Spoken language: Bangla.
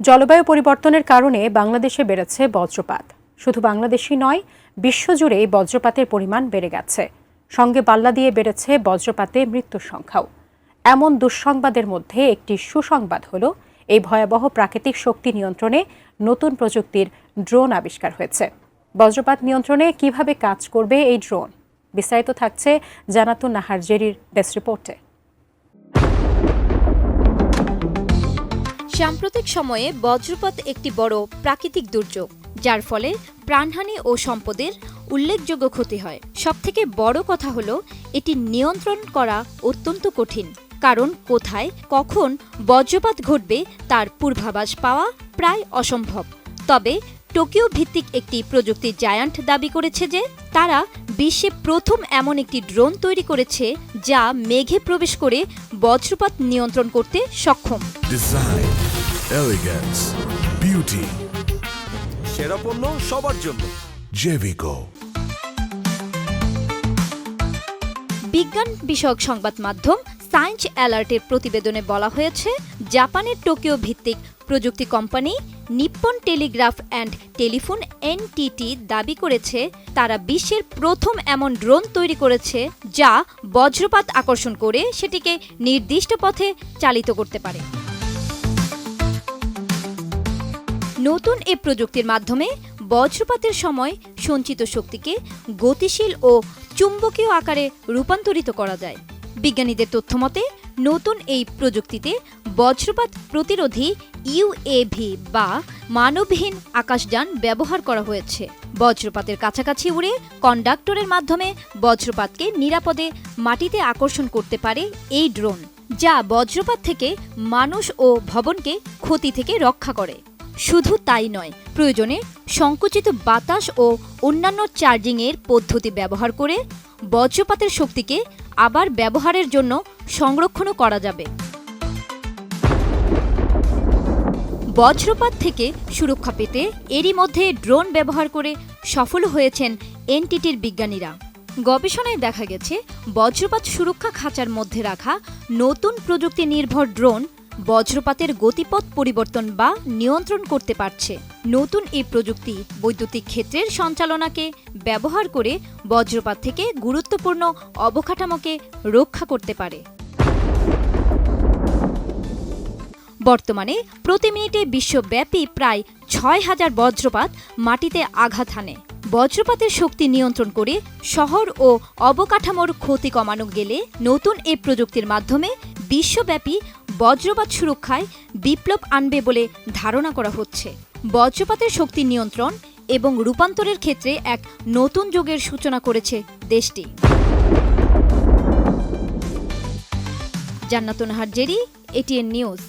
জলবায়ু পরিবর্তনের কারণে বাংলাদেশে বেড়েছে বজ্রপাত। শুধু বাংলাদেশই নয়, বিশ্বজুড়ে বজ্রপাতের পরিমাণ বেড়ে গেছে। সঙ্গে পাল্লা দিয়ে বেড়েছে বজ্রপাতে মৃত্যুর সংখ্যাও। এমন দুঃসংবাদের মধ্যে একটি সুসংবাদ হলো, এই ভয়াবহ প্রাকৃতিক শক্তি নিয়ন্ত্রণে নতুন প্রযুক্তির ড্রোন আবিষ্কার হয়েছে। বজ্রপাত নিয়ন্ত্রণে কিভাবে কাজ করবে এই ড্রোন, বিস্তারিত থাকছে জান্নাতুন নাহার জেরির ডেস্ক রিপোর্টে। সাম্প্রতিক সময়ে বজ্রপাত একটি বড় প্রাকৃতিক দুর্যোগ, যার ফলে প্রাণহানি ও সম্পদের উল্লেখযোগ্য ক্ষতি হয়। সবথেকে বড় কথা হলো, এটি নিয়ন্ত্রণ করা অত্যন্ত কঠিন, কারণ কোথায় কখন বজ্রপাত ঘটবে তার পূর্বাভাস পাওয়া প্রায় অসম্ভব। তবে টোকিও ভিত্তিক একটি প্রযুক্তি জায়ান্ট দাবি করেছে যে তারা বিশ্বে প্রথম এমন একটি ড্রোন তৈরি করেছে যা মেঘে প্রবেশ করে বজ্রপাত নিয়ন্ত্রণ করতে সক্ষম। ডিজাইন, এলিগেন্স, বিউটি, সেরা পণ্য সবার জন্য জেভিকো। বিজ্ঞান বিষয়ক সংবাদ মাধ্যম সায়েন্স অ্যালার্টের প্রতিবেদনে বলা হয়েছে, জাপানের টোকিও ভিত্তিক প্রযুক্তি company Nippon Telegraph and Telephone NTT দাবি করেছে তারা বিশ্বের প্রথম এমন ড্রোন তৈরি করেছে যা বজ্রপাত আকর্ষণ করে সেটিকে নির্দিষ্ট পথে চালিত করতে পারে। নতুন এ প্রযুক্তির মাধ্যমে বজ্রপাতের সময় সঞ্চিত শক্তিকে গতিশীল ও চুম্বকীয় আকারে রূপান্তরিত করা যায়। বিজ্ঞানীদের তথ্যমতে নতুন এই প্রযুক্তিতে বজ্রপাত প্রতিরোধী ইউএভি বা মানবহীন আকাশযান ব্যবহার করা হয়েছে। বজ্রপাতের কাছাকাছি উড়ে কন্ডাক্টরের মাধ্যমে বজ্রপাতকে নিরাপদে মাটিতে আকর্ষণ করতে পারে এই ড্রোন, যা বজ্রপাত থেকে মানুষ ও ভবনকে ক্ষতি থেকে রক্ষা করে। শুধু তাই নয়, প্রয়োজনে সংকুচিত বাতাস ও অন্যান্য চার্জিংয়ের পদ্ধতি ব্যবহার করে বজ্রপাতের শক্তিকে আবার ব্যবহারের জন্য সংরক্ষণও করা যাবে। বজ্রপাত থেকে সুরক্ষা পেতে এরই মধ্যে ড্রোন ব্যবহার করে সফল হয়েছেন এনটিটির বিজ্ঞানীরা। গবেষণায় দেখা গেছে, বজ্রপাত সুরক্ষা খাঁচার মধ্যে রাখা নতুন প্রযুক্তি নির্ভর ড্রোন বজ্রপাতের গতিপথ পরিবর্তন বা নিয়ন্ত্রণ করতে পারছে। নতুন এই প্রযুক্তি বৈদ্যুতিক ক্ষেত্রের সঞ্চালনাকে ব্যবহার করে বজ্রপাত থেকে গুরুত্বপূর্ণ অবকাঠামোকে রক্ষা করতে পারে। বর্তমানে প্রতি মিনিটে বিশ্বব্যাপী প্রায় ৬,০০০ বজ্রপাত মাটিতে আঘাত হানে। বজ্রপাতের শক্তি নিয়ন্ত্রণ করে শহর ও অবকাঠামোর ক্ষতি কমানো গেলে নতুন এই প্রযুক্তির মাধ্যমে বিশ্বব্যাপী বজ্রপাত সুরক্ষায় বিপ্লব আনবে বলে ধারণা করা হচ্ছে। বজ্রপাতের শক্তি নিয়ন্ত্রণ এবং রূপান্তরের ক্ষেত্রে এক নতুন যুগের সূচনা করেছে দেশটি। জান্নাতুন নাহার জেরি, এটিএন নিউজ।